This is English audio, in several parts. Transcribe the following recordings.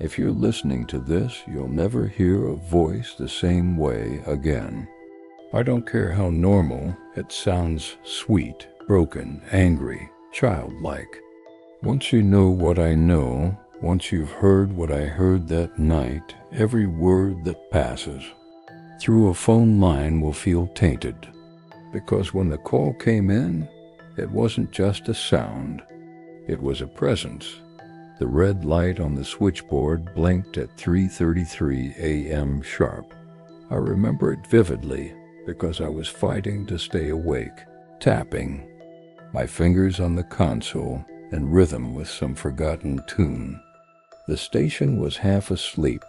If you're listening to this, you'll never hear a voice the same way again. I don't care how normal, it sounds sweet, broken, angry, childlike. Once you know what I know, once you've heard what I heard that night, every word that passes through a phone line will feel tainted. Because when the call came in, it wasn't just a sound, it was a presence. The red light on the switchboard blinked at 3:33 a.m. sharp. I remember it vividly because I was fighting to stay awake, tapping my fingers on the console in rhythm with some forgotten tune. The station was half asleep,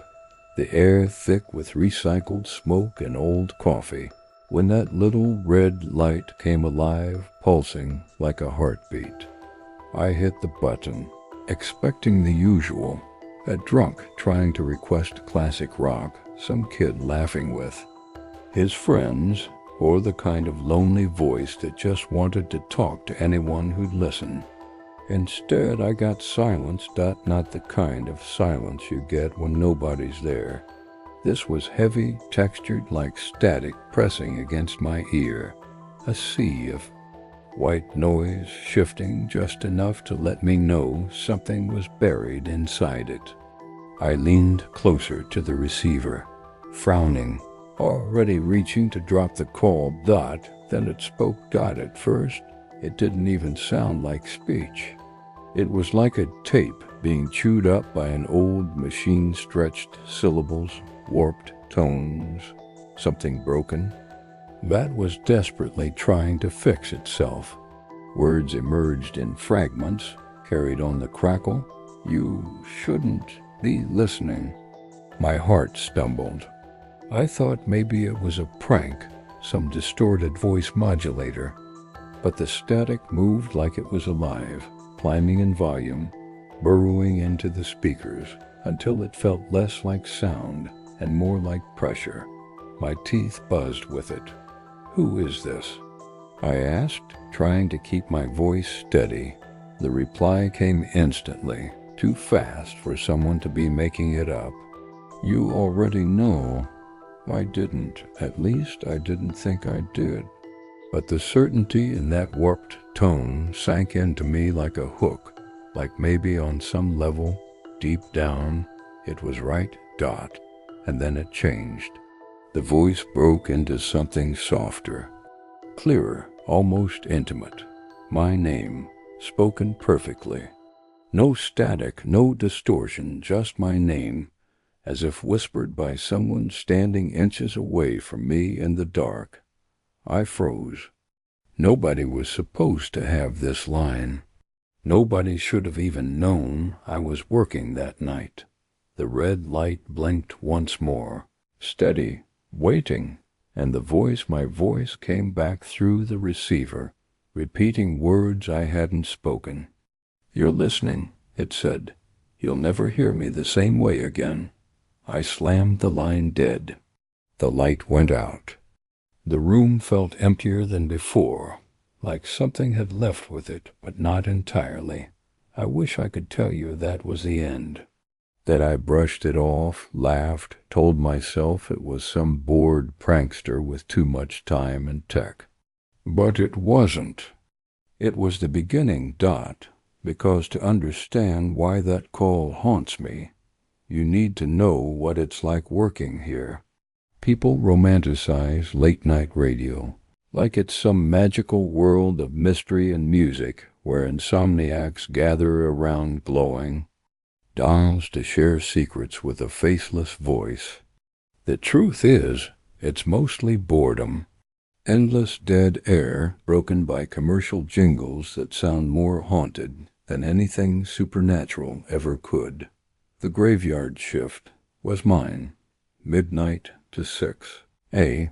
the air thick with recycled smoke and old coffee, when that little red light came alive, pulsing like a heartbeat. I hit the button, expecting the usual, a drunk trying to request classic rock, some kid laughing with his friends, or the kind of lonely voice that just wanted to talk to anyone who'd listen. Instead, I got silence, not the kind of silence you get when nobody's there. This was heavy, textured like static pressing against my ear, a sea of white noise shifting just enough to let me know something was buried inside it. I leaned closer to the receiver, frowning, already reaching to drop the call. Then it spoke. At first, it didn't even sound like speech. It was like a tape being chewed up by an old machine, stretched syllables, warped tones, something broken that was desperately trying to fix itself. Words emerged in fragments, carried on the crackle. You shouldn't be listening. My heart stumbled. I thought maybe it was a prank, some distorted voice modulator. But the static moved like it was alive, climbing in volume, burrowing into the speakers, until it felt less like sound and more like pressure. My teeth buzzed with it. "Who is this?" I asked, trying to keep my voice steady. The reply came instantly, too fast for someone to be making it up. "You already know." I didn't. At least I didn't think I did. But the certainty in that warped tone sank into me like a hook, like maybe on some level, deep down, it was right. And then it changed. The voice broke into something softer, clearer, almost intimate. My name, spoken perfectly. No static, no distortion, just my name, as if whispered by someone standing inches away from me in the dark. I froze. Nobody was supposed to have this line. Nobody should have even known I was working that night. The red light blinked once more, steady, waiting, and my voice came back through the receiver, repeating words I hadn't spoken. "You're listening," it said. "You'll never hear me the same way again." I slammed the line dead. The light went out. The room felt emptier than before, like something had left with it, but not entirely. I wish I could tell you that was the end, that I brushed it off, laughed, told myself it was some bored prankster with too much time and tech. But it wasn't. It was the beginning. Because to understand why that call haunts me, you need to know what it's like working here. People romanticize late-night radio, like it's some magical world of mystery and music where insomniacs gather around glowing dolls to share secrets with a faceless voice. The truth is, it's mostly boredom. Endless dead air broken by commercial jingles that sound more haunted than anything supernatural ever could. The graveyard shift was mine, midnight to 6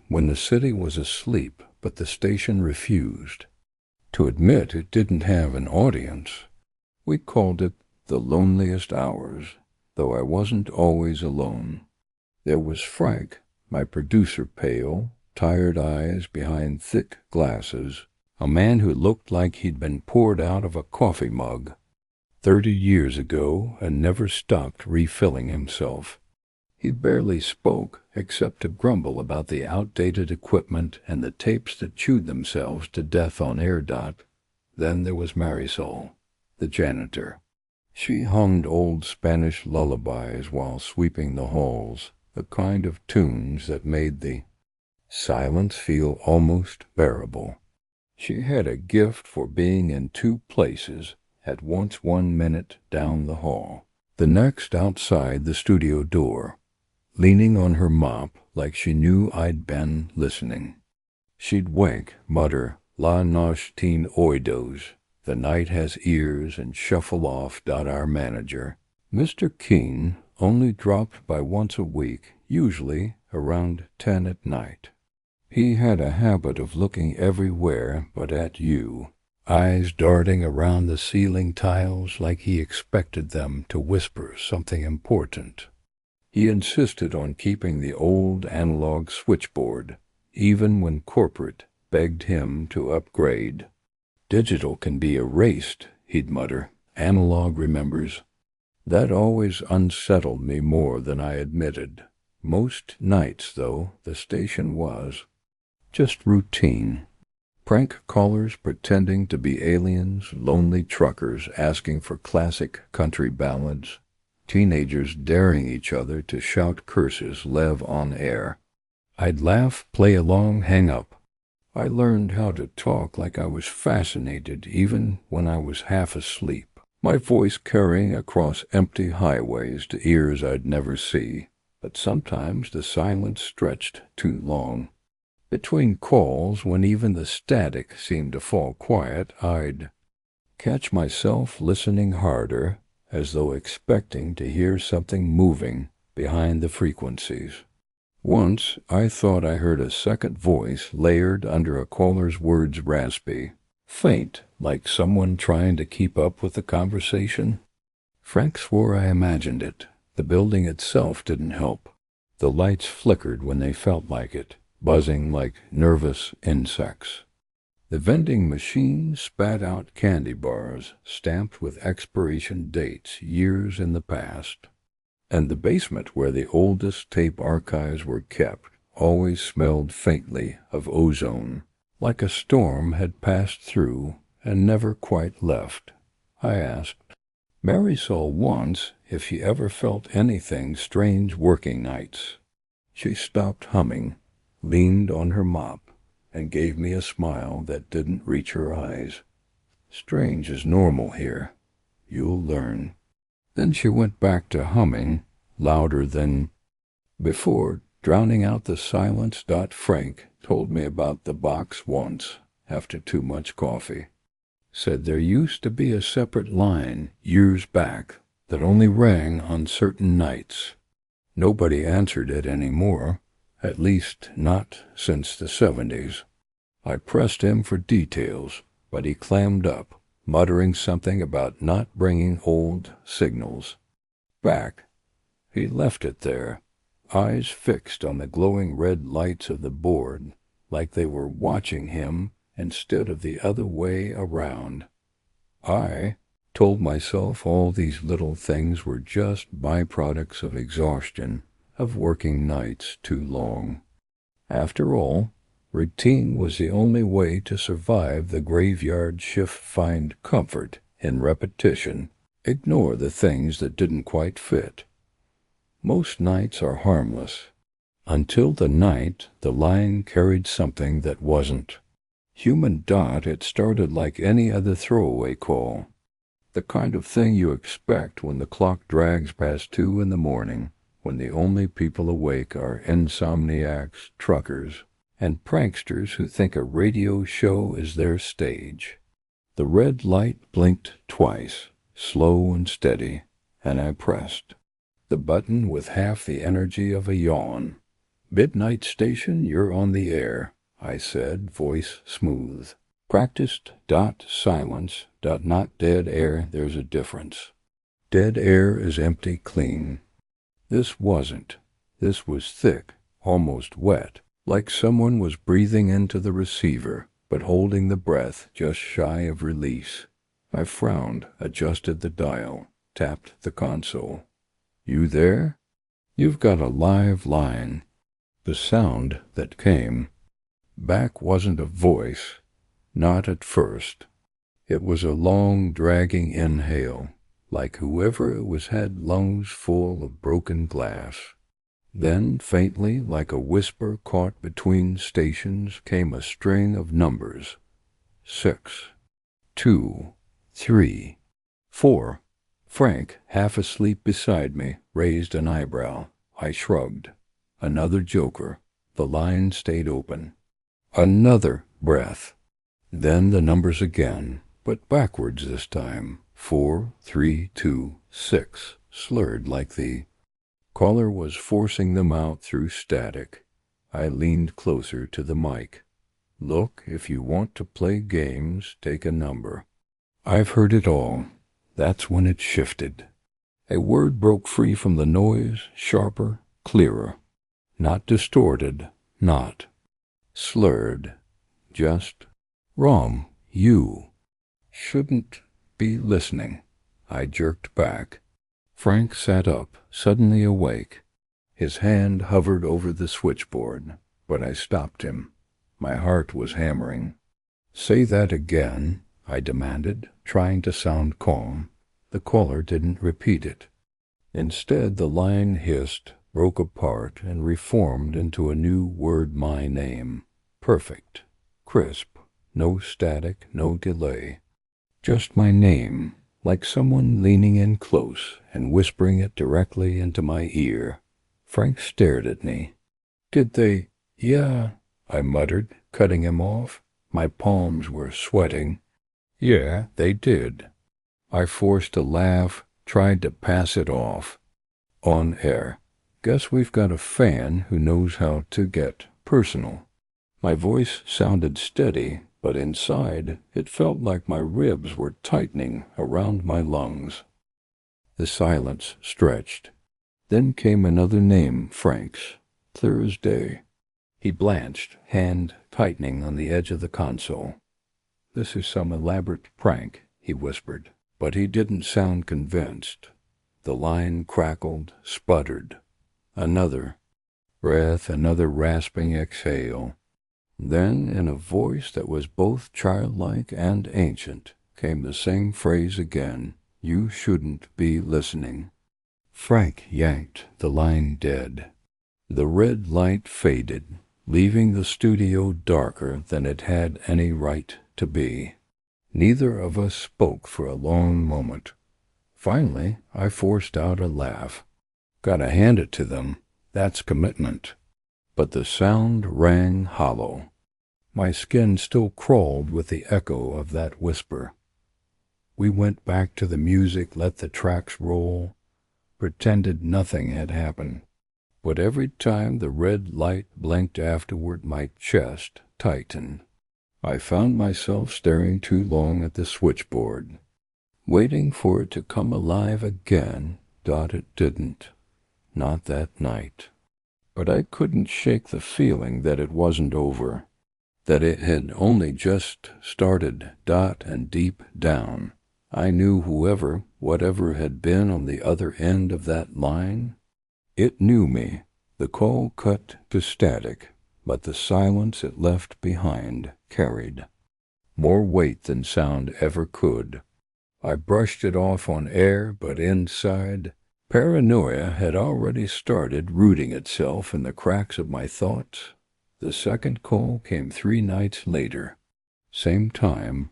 when the city was asleep, but the station refused to admit it didn't have an audience. We called it the loneliest hours, though I wasn't always alone. There was Frank, my producer, pale, tired eyes behind thick glasses, a man who looked like he'd been poured out of a coffee mug. 30 years ago and never stopped refilling himself. He barely spoke except to grumble about the outdated equipment and the tapes that chewed themselves to death on air. Then there was Marisol, the janitor. She hummed old Spanish lullabies while sweeping the halls, the kind of tunes that made the silence feel almost bearable. She had a gift for being in two places at once, 1 minute down the hall, the next outside the studio door, leaning on her mop like she knew I'd been listening. She'd wink, mutter, "La noche tiene oídos," the night has ears, and shuffle off. Our manager, Mr. Keene, only dropped by once a week, usually around 10 at night. He had a habit of looking everywhere but at you, eyes darting around the ceiling tiles like he expected them to whisper something important. He insisted on keeping the old analog switchboard, even when corporate begged him to upgrade. "Digital can be erased," he'd mutter. "Analog remembers." That always unsettled me more than I admitted. Most nights, though, the station was just routine. Prank callers pretending to be aliens, lonely truckers asking for classic country ballads, teenagers daring each other to shout curses live on air. I'd laugh, play along, hang up. I learned how to talk like I was fascinated even when I was half asleep, my voice carrying across empty highways to ears I'd never see. But sometimes the silence stretched too long. Between calls, when even the static seemed to fall quiet, I'd catch myself listening harder, as though expecting to hear something moving behind the frequencies. Once I thought I heard a second voice layered under a caller's words, raspy, faint, like someone trying to keep up with the conversation. Frank swore I imagined it. The building itself didn't help. The lights flickered when they felt like it, buzzing like nervous insects. The vending machine spat out candy bars stamped with expiration dates years in the past. And the basement where the oldest tape archives were kept always smelled faintly of ozone, like a storm had passed through and never quite left. I asked Marisol once if she ever felt anything strange working nights. She stopped humming, leaned on her mop, and gave me a smile that didn't reach her eyes. "Strange is normal here. You'll learn." Then she went back to humming, louder than before, drowning out the silence. Frank told me about the box once, after too much coffee. Said there used to be a separate line, years back, that only rang on certain nights. Nobody answered it anymore, at least not since the 70s. I pressed him for details, but he clammed up, muttering something about not bringing old signals back. He left it there, eyes fixed on the glowing red lights of the board, like they were watching him instead of the other way around. I told myself all these little things were just byproducts of exhaustion, of working nights too long. After all, routine was the only way to survive the graveyard shift. Find comfort in repetition. Ignore the things that didn't quite fit. Most nights are harmless, until the night the line carried something that wasn't. Human. It started like any other throwaway call. The kind of thing you expect when the clock drags past 2 in the morning, when the only people awake are insomniacs, truckers, and pranksters who think a radio show is their stage. The red light blinked twice, slow and steady, and I pressed the button with half the energy of a yawn. "Midnight station, you're on the air," I said, voice smooth. Practiced. Silence. Not dead air. There's a difference. Dead air is empty clean. This wasn't. This was thick, almost wet, like someone was breathing into the receiver, but holding the breath just shy of release. I frowned, adjusted the dial, tapped the console. You there? You've got a live line. The sound that came back wasn't a voice, not at first. It was a long, dragging inhale, like whoever it was had lungs full of broken glass. Then, faintly, like a whisper caught between stations, came a string of numbers. 6, 2, 3, 4. Frank, half asleep beside me, raised an eyebrow. I shrugged. Another joker. The line stayed open. Another breath. Then the numbers again, but backwards this time. 4, 3, 2, 6, slurred like the caller was forcing them out through static. I leaned closer to the mic. Look, if you want to play games, take a number. I've heard it all. That's when it shifted. A word broke free from the noise, sharper, clearer. Not distorted, not slurred. Just, Rom, you shouldn't be listening. I jerked back. Frank sat up, suddenly awake. His hand hovered over the switchboard, but I stopped him. My heart was hammering. Say that again, I demanded, trying to sound calm. The caller didn't repeat it. Instead, the line hissed, broke apart, and reformed into a new word, my name. Perfect. Crisp. No static, no delay. Just my name, like someone leaning in close and whispering it directly into my ear. Frank stared at me. Did they? Yeah, I muttered, cutting him off. My palms were sweating. Yeah, they did. I forced a laugh, tried to pass it off. On air. Guess we've got a fan who knows how to get personal. My voice sounded steady, but inside it felt like my ribs were tightening around my lungs. The silence stretched. Then came another name, Frank's. Thursday. He blanched, hand tightening on the edge of the console. This is some elaborate prank, he whispered, but he didn't sound convinced. The line crackled, sputtered. Another breath, another rasping exhale. Then, in a voice that was both childlike and ancient, came the same phrase again. You shouldn't be listening. Frank yanked the line dead. The red light faded, leaving the studio darker than it had any right to be. Neither of us spoke for a long moment. Finally, I forced out a laugh. Gotta hand it to them. That's commitment. But the sound rang hollow. My skin still crawled with the echo of that whisper. We went back to the music, let the tracks roll, pretended nothing had happened. But every time the red light blinked afterward, my chest tightened. I found myself staring too long at the switchboard, waiting for it to come alive again. It didn't. Not that night. But I couldn't shake the feeling that it wasn't over, that it had only just started. And deep down, I knew whoever, whatever had been on the other end of that line, it knew me. The call cut to static, but the silence it left behind carried more weight than sound ever could. I brushed it off on air, but inside, paranoia had already started rooting itself in the cracks of my thoughts. The second call came 3 nights later. Same time,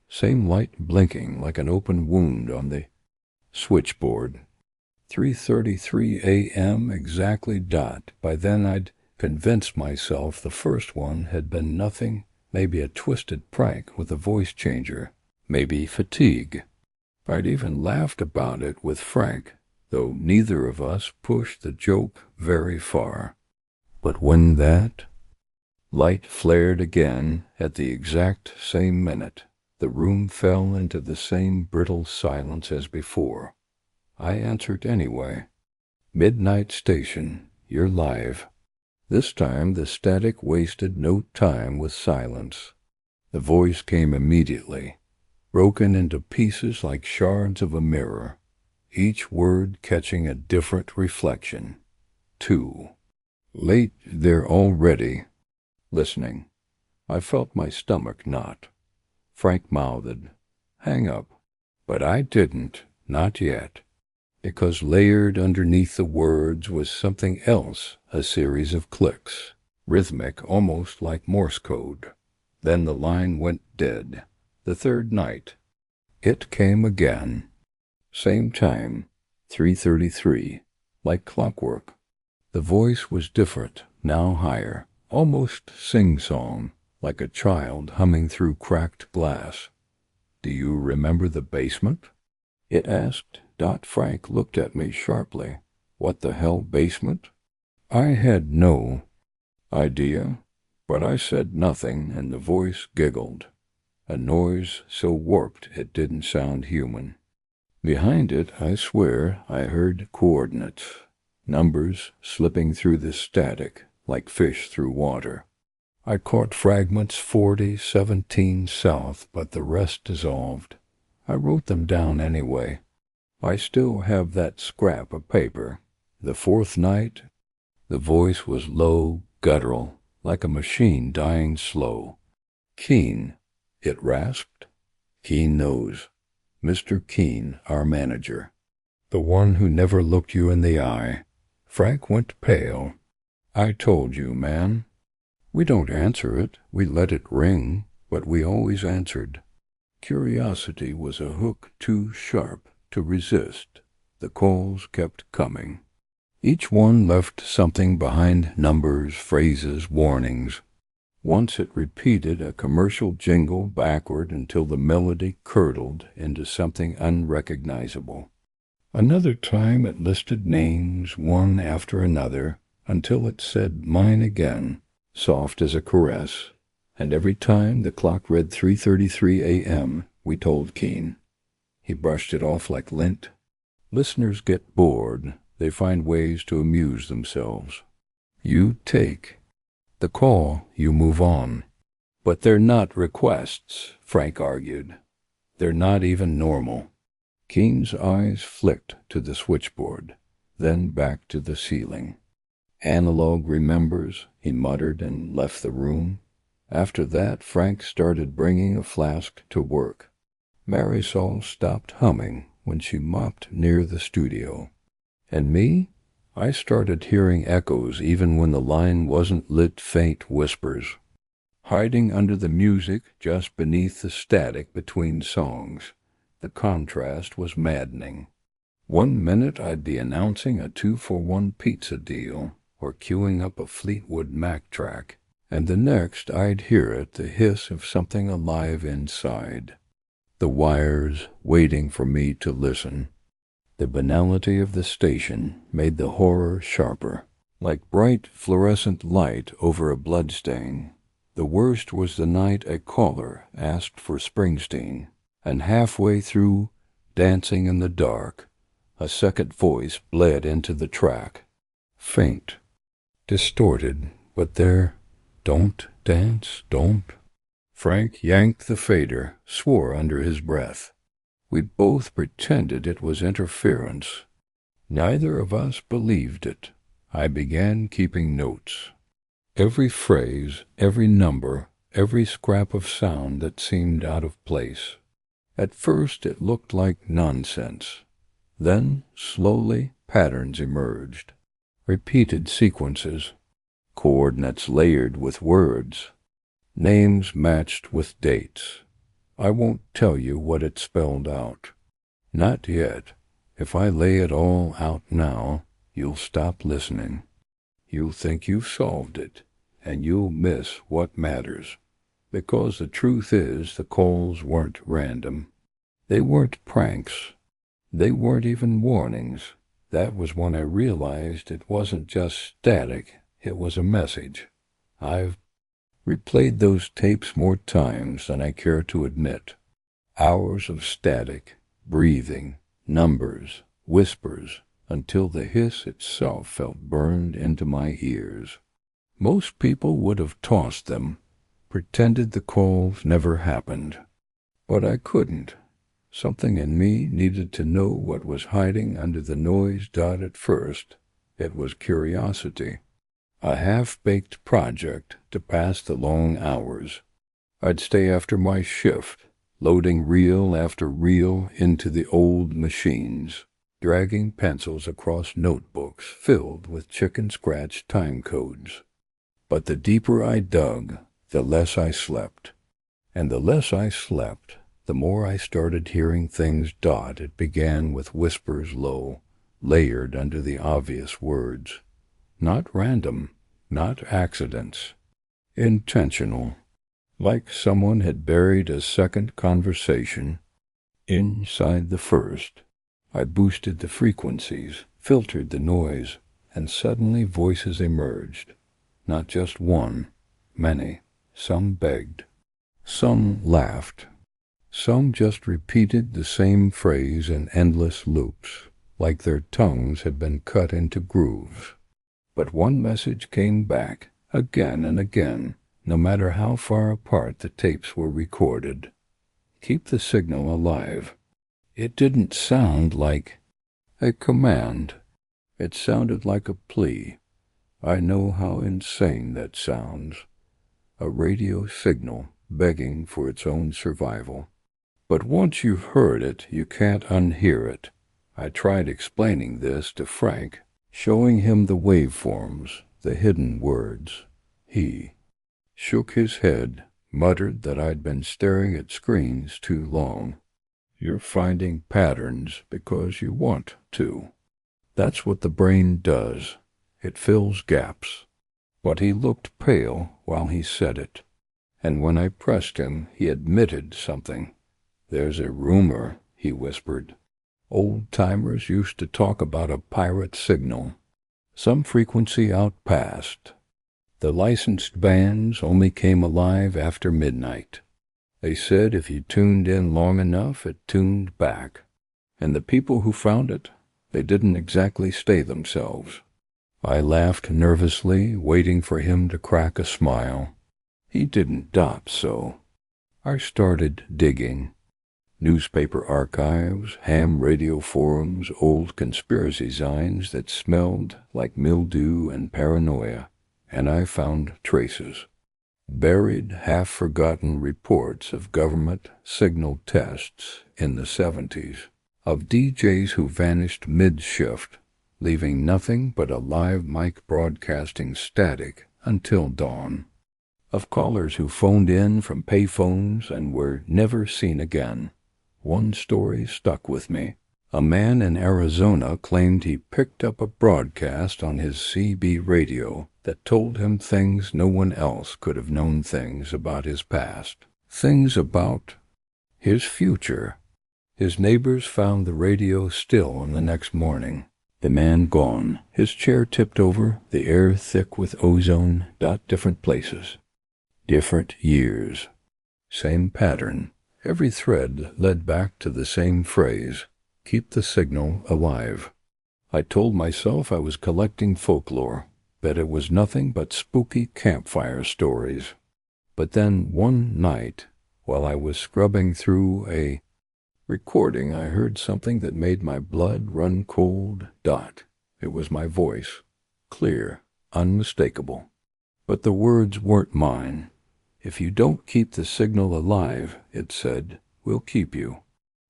same light blinking like an open wound on the switchboard. 3:33 a.m. exactly. By then I'd convinced myself the first one had been nothing, maybe a twisted prank with a voice changer, maybe fatigue. I'd even laughed about it with Frank, though neither of us pushed the joke very far. But when that light flared again at the exact same minute, the room fell into the same brittle silence as before. I answered anyway. Midnight Station, you're live. This time the static wasted no time with silence. The voice came immediately. broken into pieces like shards of a mirror, each word catching a different reflection. 2. Late there already. Listening. I felt my stomach knot. Frank mouthed, "Hang up." But I didn't, not yet, because layered underneath the words was something else, a series of clicks, rhythmic almost like Morse code. Then the line went dead. The third night. It came again. Same time, 3:33, like clockwork. The voice was different, now higher, almost sing-song, like a child humming through cracked glass. "Do you remember the basement?" it asked. Frank looked at me sharply. What the hell basement? I had no idea, but I said nothing, and the voice giggled, a noise so warped it didn't sound human. Behind it, I swear, I heard coordinates, numbers slipping through the static like fish through water. I caught fragments 40, 17 south, but the rest dissolved. I wrote them down anyway. I still have that scrap of paper. The fourth night, the voice was low, guttural, like a machine dying slow. "Keene," it rasped. "Keene knows. Mr. Keene, our manager. The one who never looked you in the eye." Frank went pale. "I told you, man. We don't answer it. We let it ring, but we always answered." Curiosity was a hook too sharp to resist. The calls kept coming. Each one left something behind, numbers, phrases, warnings. Once it repeated a commercial jingle backward until the melody curdled into something unrecognizable. Another time it listed names, one after another, until it said mine again, soft as a caress. And every time the clock read 3:33 a.m., we told Keene. He brushed it off like lint. Listeners get bored. They find ways to amuse themselves. You take the call, you move on. But they're not requests, Frank argued. They're not even normal. Keene's eyes flicked to the switchboard, then back to the ceiling. "Analog remembers," he muttered and left the room. After that, Frank started bringing a flask to work. Marisol stopped humming when she mopped near the studio. And me? I started hearing echoes even when the line wasn't lit, faint whispers. Hiding under the music just beneath the static between songs, the contrast was maddening. 1 minute I'd be announcing a 2-for-1 pizza deal or queuing up a Fleetwood Mac track, and the next I'd hear it, the hiss of something alive inside. The wires waiting for me to listen. The banality of the station made the horror sharper, like bright fluorescent light over a bloodstain. The worst was the night a caller asked for Springsteen, and halfway through, dancing in the dark, a second voice bled into the track. Faint, distorted, but there. "Don't dance, don't." Frank yanked the fader, swore under his breath. We both pretended it was interference. Neither of us believed it. I began keeping notes. Every phrase, every number, every scrap of sound that seemed out of place. At first it looked like nonsense. Then, slowly, patterns emerged. Repeated sequences. Coordinates layered with words. Names matched with dates. I won't tell you what it spelled out. Not yet. If I lay it all out now, you'll stop listening. You'll think you've solved it, and you'll miss what matters. Because the truth is, the calls weren't random. They weren't pranks. They weren't even warnings. That was when I realized it wasn't just static, it was a message. I've replayed those tapes more times than I care to admit. Hours of static, breathing, numbers, whispers, until the hiss itself felt burned into my ears. Most people would have tossed them, pretended the calls never happened. But I couldn't. Something in me needed to know what was hiding under the noise. At first, it was curiosity, a half-baked project to pass the long hours. I'd stay after my shift, loading reel after reel into the old machines, dragging pencils across notebooks filled with chicken-scratch time codes. But the deeper I dug, the less I slept. And the less I slept, the more I started hearing things. It began with whispers low, layered under the obvious words. Not random, not accidents. Intentional. Like someone had buried a second conversation inside the first. I boosted the frequencies, filtered the noise, and suddenly voices emerged. Not just one, many. Some begged. Some laughed. Some just repeated the same phrase in endless loops, like their tongues had been cut into grooves. But one message came back, again and again, no matter how far apart the tapes were recorded. Keep the signal alive. It didn't sound like a command. It sounded like a plea. I know how insane that sounds. A radio signal begging for its own survival. But once you've heard it, you can't unhear it. I tried explaining this to Frank, showing him the waveforms, the hidden words. He shook his head, muttered that I'd been staring at screens too long. You're finding patterns because you want to. That's what the brain does. It fills gaps. But he looked pale while he said it, and when I pressed him, he admitted something. There's a rumor, he whispered. Old-timers used to talk about a pirate signal, some frequency out past. The licensed bands only came alive after midnight. They said if you tuned in long enough, it tuned back. And the people who found it, they didn't exactly stay themselves. I laughed nervously, waiting for him to crack a smile. He didn't dot so. I started digging. Newspaper archives, ham radio forums, old conspiracy signs that smelled like mildew and paranoia, and I found traces. Buried, half-forgotten reports of government signal tests in the 70s, of DJs who vanished mid-shift, leaving nothing but a live mic broadcasting static until dawn, of callers who phoned in from payphones and were never seen again. One story stuck with me. A man in Arizona claimed he picked up a broadcast on his CB radio that told him things no one else could have known, things about his past, things about his future. His neighbors found the radio still on the next morning. The man gone, his chair tipped over, the air thick with ozone. Different places, different years, same pattern. Every thread led back to the same phrase, keep the signal alive. I told myself I was collecting folklore, that it was nothing but spooky campfire stories. But then one night, while I was scrubbing through a recording, I heard something that made my blood run cold. It was my voice, clear, unmistakable. But the words weren't mine. If you don't keep the signal alive, it said, we'll keep you.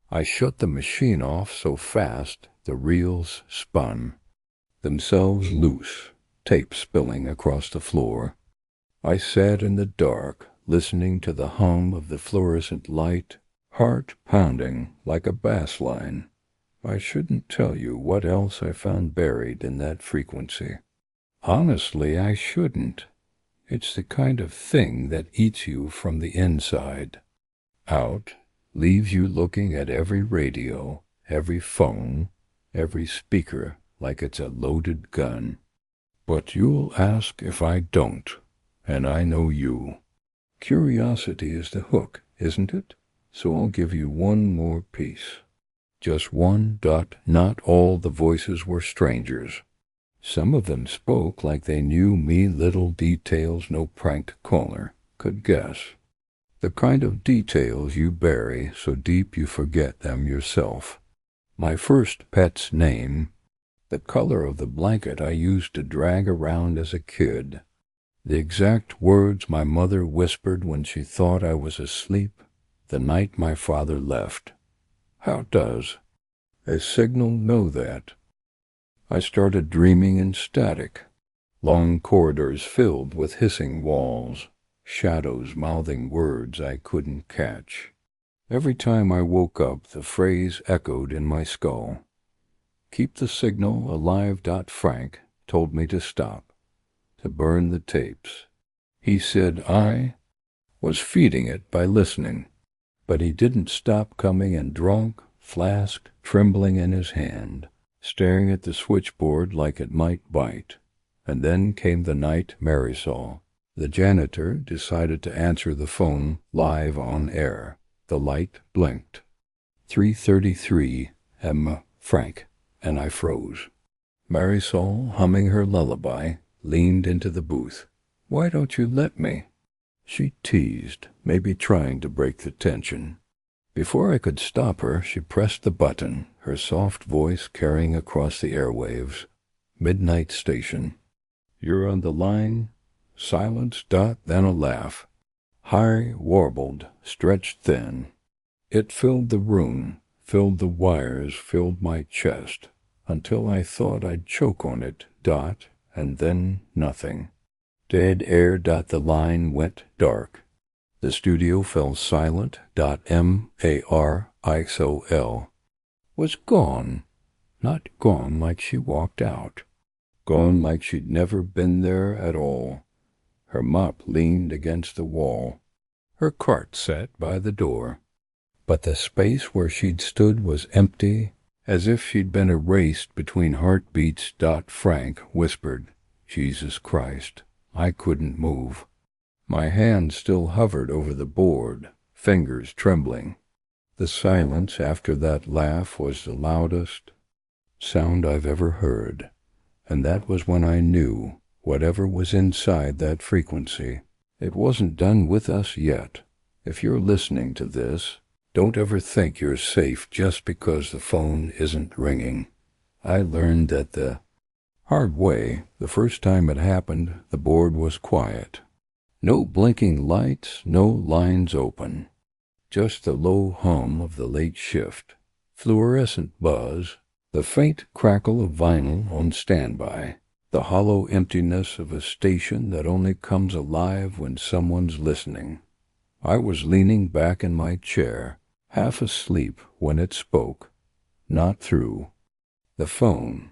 I shut the machine off so fast the reels spun, themselves loose, tape spilling across the floor. I sat in the dark, listening to the hum of the fluorescent light, heart pounding like a bass line. I shouldn't tell you what else I found buried in that frequency. Honestly, I shouldn't. It's the kind of thing that eats you from the inside out, leaves you looking at every radio, every phone, every speaker like it's a loaded gun. But you'll ask if I don't, and I know you. Curiosity is the hook, isn't it? So I'll give you one more piece. Just one. Not all the voices were strangers. Some of them spoke like they knew me, little details no pranked caller could guess. The kind of details you bury so deep you forget them yourself. My first pet's name, the color of the blanket I used to drag around as a kid, the exact words my mother whispered when she thought I was asleep the night my father left. How does a signal know that? I started dreaming in static, long corridors filled with hissing walls, shadows mouthing words I couldn't catch. Every time I woke up, the phrase echoed in my skull. Keep the signal alive. Frank told me to stop, to burn the tapes. He said I was feeding it by listening, but he didn't stop coming in drunk, flask trembling in his hand, staring at the switchboard like it might bite. And then came the night Marisol, the janitor, decided to answer the phone live on air. The light blinked. 3:33 Frank, and I froze. Marisol, humming her lullaby, leaned into the booth. "Why don't you let me?" she teased, maybe trying to break the tension. Before I could stop her, she pressed the button, her soft voice carrying across the airwaves. "Midnight Station. You're on the line." Silence. Then a laugh. High, warbled, stretched thin. It filled the room, filled the wires, filled my chest, until I thought I'd choke on it. And then nothing. Dead air. The line went dark. The studio fell silent. Marisol was gone. Not gone like she walked out. Gone like she'd never been there at all. Her mop leaned against the wall. Her cart sat by the door. But the space where she'd stood was empty, as if she'd been erased between heartbeats. Frank whispered, "Jesus Christ." I couldn't move. My hand still hovered over the board, fingers trembling. The silence after that laugh was the loudest sound I've ever heard, and that was when I knew whatever was inside that frequency, it wasn't done with us yet. If you're listening to this, don't ever think you're safe just because the phone isn't ringing. I learned that the hard way. The first time it happened, the board was quiet. No blinking lights, no lines open. Just the low hum of the late shift, fluorescent buzz, the faint crackle of vinyl on standby, the hollow emptiness of a station that only comes alive when someone's listening. I was leaning back in my chair, half asleep when it spoke. Not through the phone.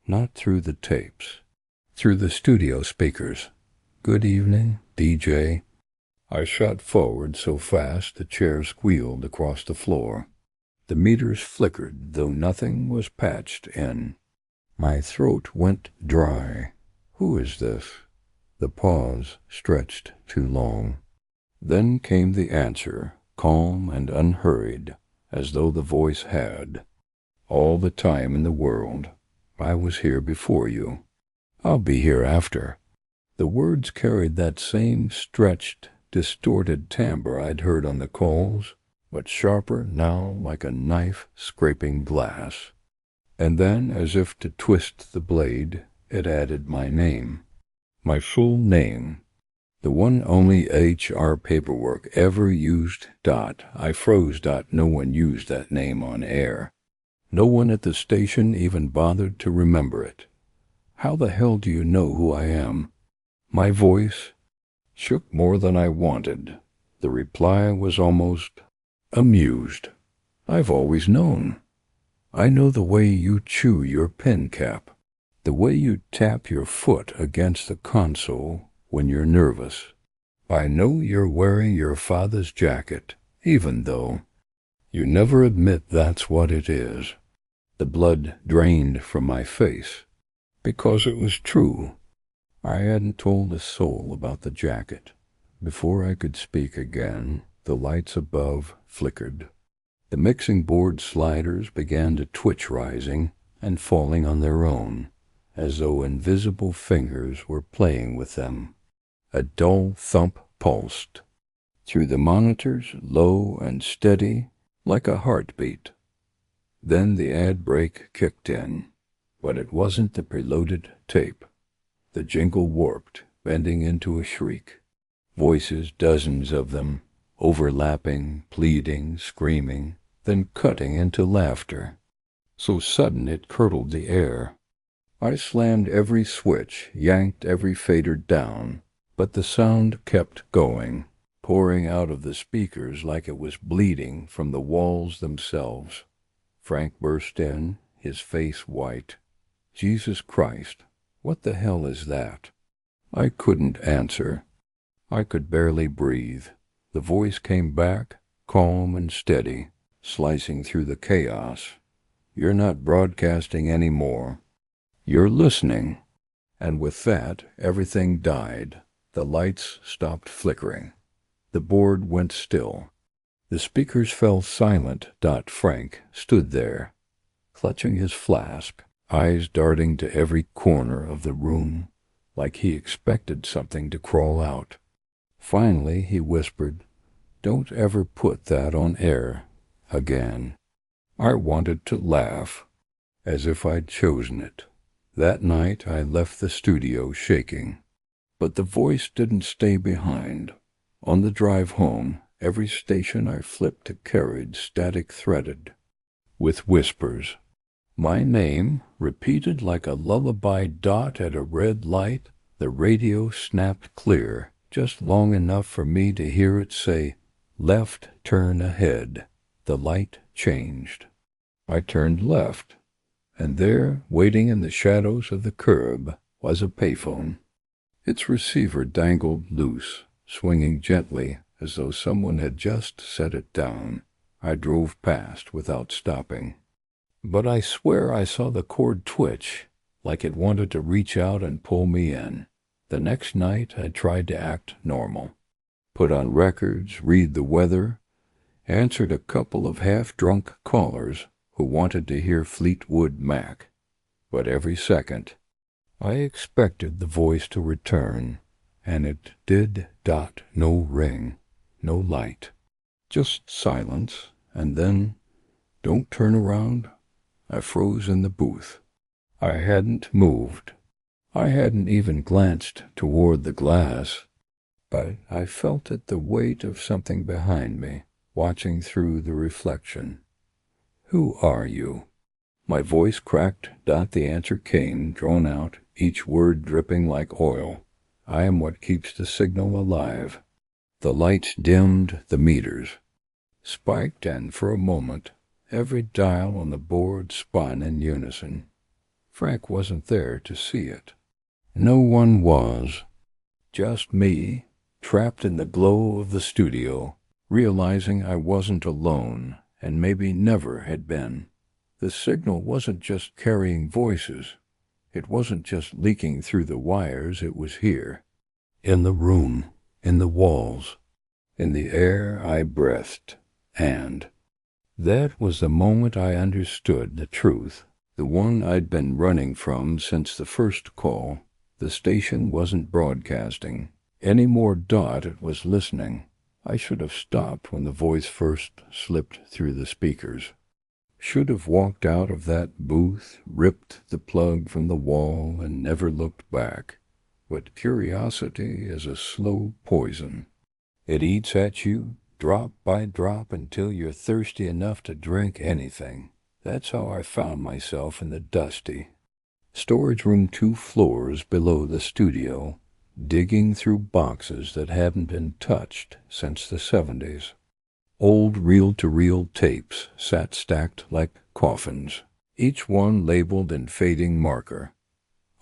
Not through the tapes, through the studio speakers. "Good evening, DJ." I shot forward so fast the chair squealed across the floor. The meters flickered, though nothing was patched in. My throat went dry. Who is this? The pause stretched too long. Then came the answer, calm and unhurried, as though the voice had all the time in the world. "I was here before you. I'll be here after." The words carried that same stretched, distorted timbre I'd heard on the calls, but sharper now, like a knife scraping glass. And then, as if to twist the blade, it added my name. My full name. The one only HR paperwork ever used. I froze. No one used that name on air. No one at the station even bothered to remember it. "How the hell do you know who I am?" My voice shook more than I wanted. The reply was almost amused. "I've always known. I know the way you chew your pen cap, the way you tap your foot against the console when you're nervous. I know you're wearing your father's jacket, even though you never admit that's what it is." The blood drained from my face, because it was true. I hadn't told a soul about the jacket. Before I could speak again, the lights above flickered. The mixing board sliders began to twitch, rising and falling on their own, as though invisible fingers were playing with them. A dull thump pulsed. through the monitors, low and steady, like a heartbeat. Then the ad break kicked in, but it wasn't the preloaded tape. The jingle warped, bending into a shriek. Voices, dozens of them, overlapping, pleading, screaming, then cutting into laughter. So sudden it curdled the air. I slammed every switch, yanked every fader down, but the sound kept going, pouring out of the speakers like it was bleeding from the walls themselves. Frank burst in, his face white. Jesus Christ, what the hell is that? I couldn't answer. I could barely breathe. The voice came back, calm and steady, slicing through the chaos. You're not broadcasting anymore. You're listening. And with that, everything died. The lights stopped flickering. The board went still. The speakers fell silent. Frank stood there, clutching his flask, eyes darting to every corner of the room, like he expected something to crawl out. Finally, he whispered, "Don't ever put that on air again." I wanted to laugh, as if I'd chosen it. That night, I left the studio shaking. But the voice didn't stay behind. On the drive home, every station I flipped to carried static-threaded, with whispers. My name, repeated like a lullaby dot at a red light, the radio snapped clear, just long enough for me to hear it say, "Left turn ahead." The light changed. I turned left, and there, waiting in the shadows of the curb, was a payphone. Its receiver dangled loose, swinging gently as though someone had just set it down. I drove past without stopping. But I swear I saw the cord twitch, like it wanted to reach out and pull me in. The next night I tried to act normal. Put on records, read the weather, answered a couple of half-drunk callers who wanted to hear Fleetwood Mac. But every second, I expected the voice to return, and it did. No ring, no light, just silence, and then, "Don't turn around." I froze in the booth. I hadn't moved. I hadn't even glanced toward the glass, but I felt it, the weight of something behind me, watching through the reflection. "Who are you?" My voice cracked. The answer came, drawn out, each word dripping like oil. "I am what keeps the signal alive." The lights dimmed, the meters spiked, and for a moment, every dial on the board spun in unison. Frank wasn't there to see it. No one was. Just me, trapped in the glow of the studio, realizing I wasn't alone, and maybe never had been. The signal wasn't just carrying voices. It wasn't just leaking through the wires. It was here, in the room, in the walls, in the air I breathed. And that was the moment I understood the truth, the one I'd been running from since the first call. The station wasn't broadcasting any more. It was listening. I should have stopped when the voice first slipped through the speakers. Should have walked out of that booth, ripped the plug from the wall, and never looked back. But curiosity is a slow poison. It eats at you, drop by drop, until you're thirsty enough to drink anything. That's how I found myself in the dusty storage room 2 floors below the studio, digging through boxes that hadn't been touched since the 70s. Old reel-to-reel tapes sat stacked like coffins, each one labeled in fading marker.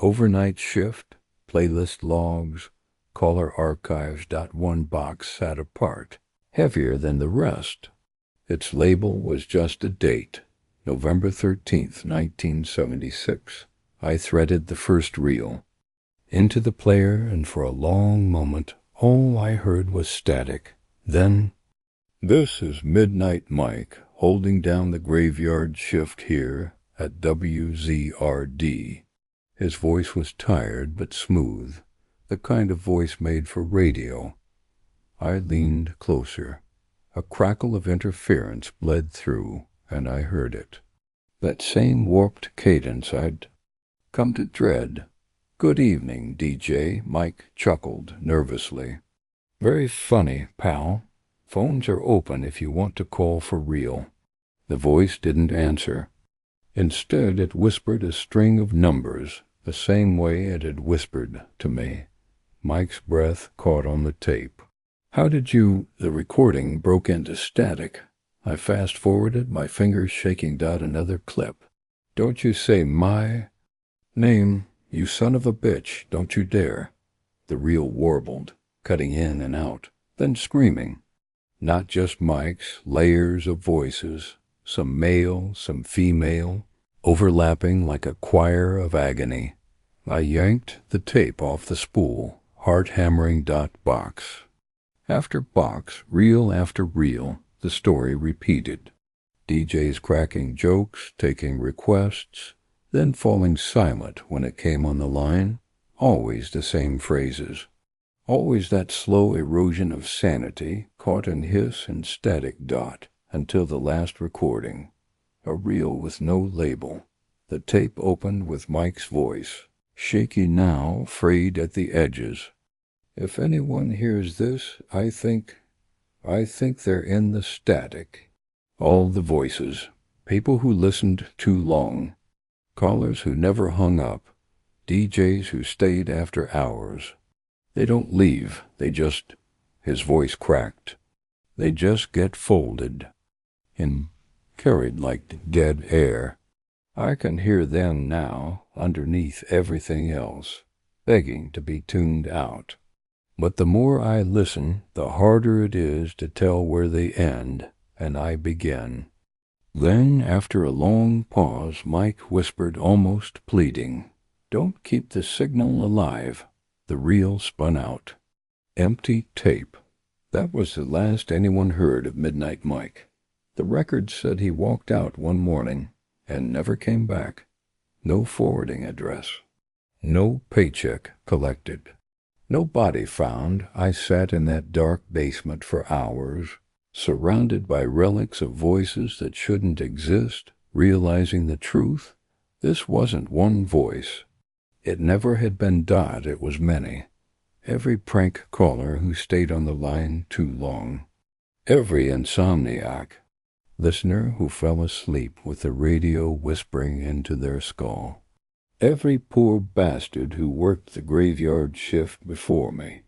Overnight shift, playlist logs, caller archives. One box sat apart, heavier than the rest. Its label was just a date, November 13th, 1976. I threaded the first reel into the player, and for a long moment all I heard was static. Then, "This is Midnight Mike, holding down the graveyard shift here at WZRD. His voice was tired but smooth, the kind of voice made for radio. I leaned closer. A crackle of interference bled through, and I heard it. That same warped cadence I'd come to dread. "Good evening, DJ," Mike chuckled nervously. "Very funny, pal. Phones are open if you want to call for real." The voice didn't answer. Instead, it whispered a string of numbers, the same way it had whispered to me. Mike's breath caught on the tape. "How did you—" The recording broke into static. I fast-forwarded, my fingers shaking out another clip. "Don't you say my name, you son of a bitch, don't you dare." The reel warbled, cutting in and out, then screaming. Not just Mike's, layers of voices, some male, some female, overlapping like a choir of agony. I yanked the tape off the spool, heart-hammering dot box. After box, reel after reel, the story repeated. DJs cracking jokes, taking requests, then falling silent when it came on the line. Always the same phrases. Always that slow erosion of sanity, caught in hiss and static dot, until the last recording. A reel with no label. The tape opened with Mike's voice, shaky now, frayed at the edges. "If anyone hears this, I think they're in the static." All the voices. People who listened too long. Callers who never hung up. DJs who stayed after hours. They don't leave, they just— his voice cracked. They just get folded and carried like dead air. I can hear them now, underneath everything else, begging to be tuned out. But the more I listen, the harder it is to tell where they end and I begin. Then, after a long pause, Mike whispered, almost pleading, "Don't keep the signal alive." The reel spun out. Empty tape. That was the last anyone heard of Midnight Mike. The record said he walked out one morning and never came back. No forwarding address. No paycheck collected. No body found. I sat in that dark basement for hours, surrounded by relics of voices that shouldn't exist, realizing the truth. This wasn't one voice. It never had been Dot, it was many. Every prank caller who stayed on the line too long. Every insomniac. Listener who fell asleep with the radio whispering into their skull. Every poor bastard who worked the graveyard shift before me.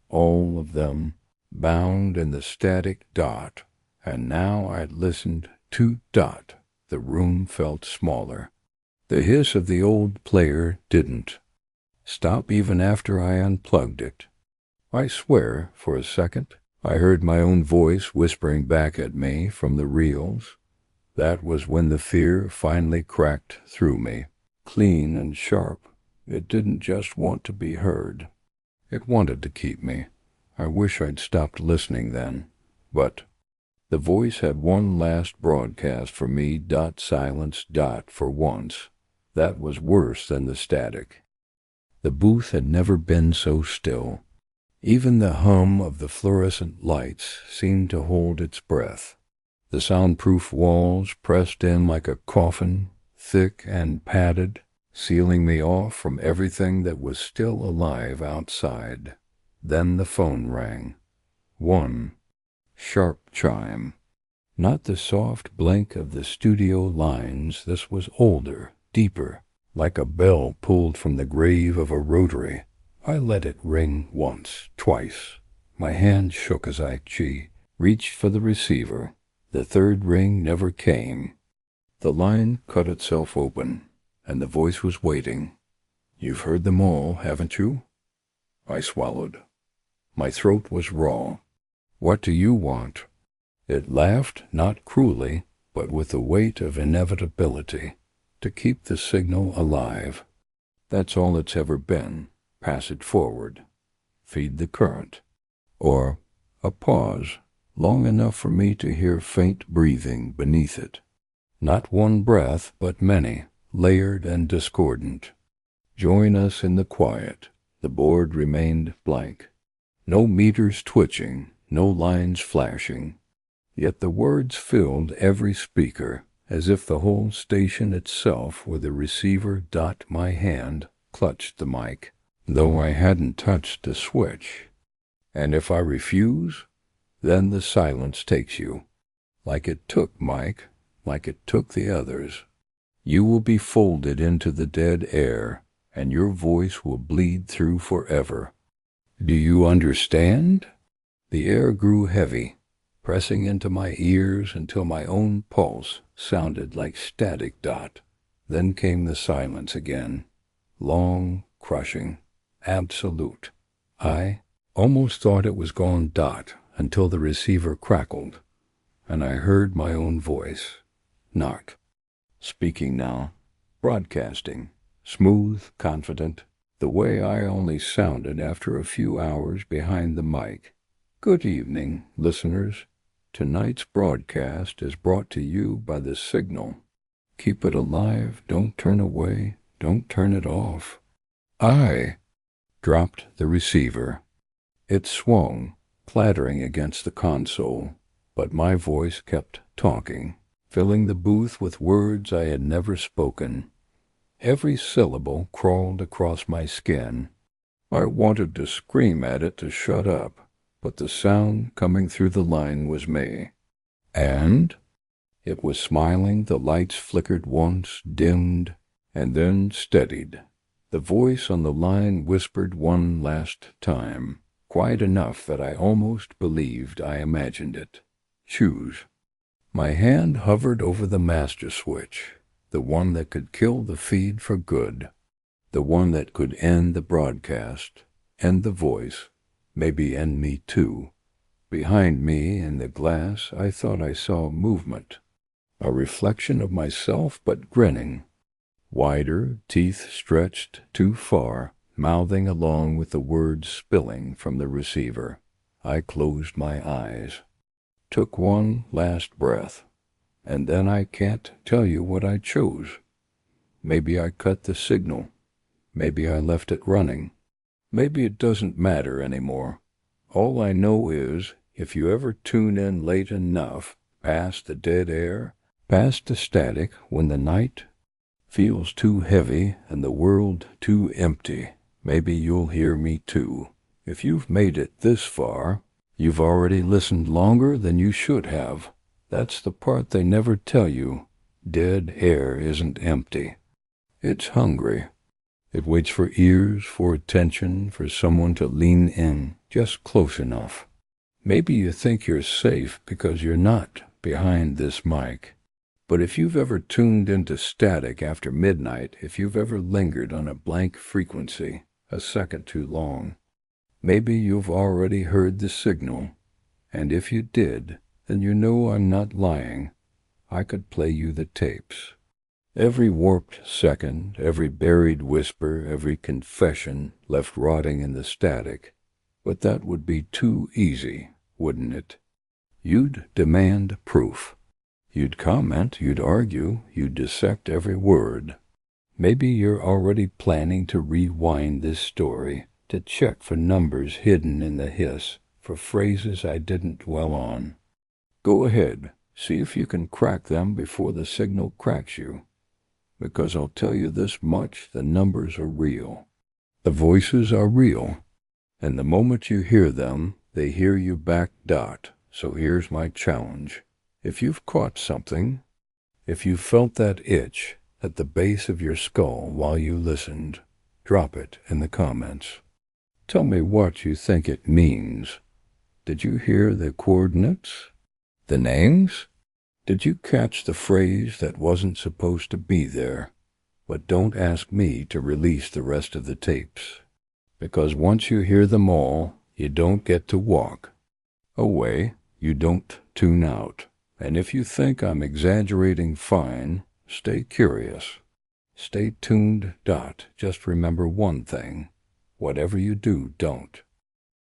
All of them bound in the static dot. And now I'd listened to Dot. The room felt smaller. The hiss of the old player didn't stop even after I unplugged it. I swear, for a second, I heard my own voice whispering back at me from the reels. That was when the fear finally cracked through me, clean and sharp. It didn't just want to be heard. It wanted to keep me. I wish I'd stopped listening then. But the voice had one last broadcast for me, dot silence dot for once. That was worse than the static. The booth had never been so still. Even the hum of the fluorescent lights seemed to hold its breath. The soundproof walls pressed in like a coffin, thick and padded, sealing me off from everything that was still alive outside. Then the phone rang. One sharp chime. Not the soft blink of the studio lines. This was older, deeper, like a bell pulled from the grave of a rotary. I let it ring once, twice. My hand shook as I reached for the receiver. The third ring never came. The line cut itself open, and the voice was waiting. "You've heard them all, haven't you?" I swallowed. My throat was raw. "What do you want?" It laughed, not cruelly, but with the weight of inevitability. To keep the signal alive. That's all it's ever been. Pass it forward. Feed the current. Or a pause, long enough for me to hear faint breathing beneath it. Not one breath, but many, layered and discordant. Join us in the quiet. The board remained blank. No meters twitching, no lines flashing. Yet the words filled every speaker, as if the whole station itself were the receiver. My hand clutched the mic, though I hadn't touched the switch. And if I refuse, then the silence takes you. Like it took Mike, like it took the others. You will be folded into the dead air, and your voice will bleed through forever. Do you understand? The air grew heavy, pressing into my ears until my own pulse sounded like static. Then came the silence again, long, crushing, absolute. I almost thought it was gone. Until the receiver crackled, and I heard my own voice. Not speaking now, broadcasting, smooth, confident, the way I only sounded after a few hours behind the mic. Good evening, listeners. Tonight's broadcast is brought to you by the Signal. Keep it alive, don't turn away, don't turn it off. I dropped the receiver. It swung, clattering against the console, but my voice kept talking, filling the booth with words I had never spoken. Every syllable crawled across my skin. I wanted to scream at it to shut up, but the sound coming through the line was me. And it was smiling. The lights flickered once, dimmed, and then steadied. The voice on the line whispered one last time, quiet enough that I almost believed I imagined it. Choose. My hand hovered over the master switch, the one that could kill the feed for good, the one that could end the broadcast, end the voice, maybe end me too. Behind me in the glass I thought I saw movement, a reflection of myself but grinning, wider, teeth stretched too far, mouthing along with the words spilling from the receiver. I closed my eyes, took one last breath, and then I can't tell you what I chose. Maybe I cut the signal. Maybe I left it running. Maybe it doesn't matter anymore. All I know is, if you ever tune in late enough, past the dead air, past the static, when the night feels too heavy and the world too empty, maybe you'll hear me too. If you've made it this far, you've already listened longer than you should have. That's the part they never tell you. Dead air isn't empty. It's hungry. It waits for ears, for attention, for someone to lean in just close enough. Maybe you think you're safe because you're not behind this mic. But if you've ever tuned into static after midnight, if you've ever lingered on a blank frequency a second too long, maybe you've already heard the signal. And if you did, then you know I'm not lying. I could play you the tapes. Every warped second, every buried whisper, every confession left rotting in the static. But that would be too easy, wouldn't it? You'd demand proof. You'd comment, you'd argue, you'd dissect every word. Maybe you're already planning to rewind this story, to check for numbers hidden in the hiss, for phrases I didn't dwell on. Go ahead, see if you can crack them before the signal cracks you. Because I'll tell you this much, the numbers are real. The voices are real. And the moment you hear them, they hear you back. So here's my challenge. If you've caught something, if you felt that itch at the base of your skull while you listened, drop it in the comments. Tell me what you think it means. Did you hear the coordinates? The names? Did you catch the phrase that wasn't supposed to be there? But don't ask me to release the rest of the tapes. Because once you hear them all, you don't get to walk away. You don't tune out. And if you think I'm exaggerating, fine. Stay curious. Stay tuned. Just remember one thing. Whatever you do, don't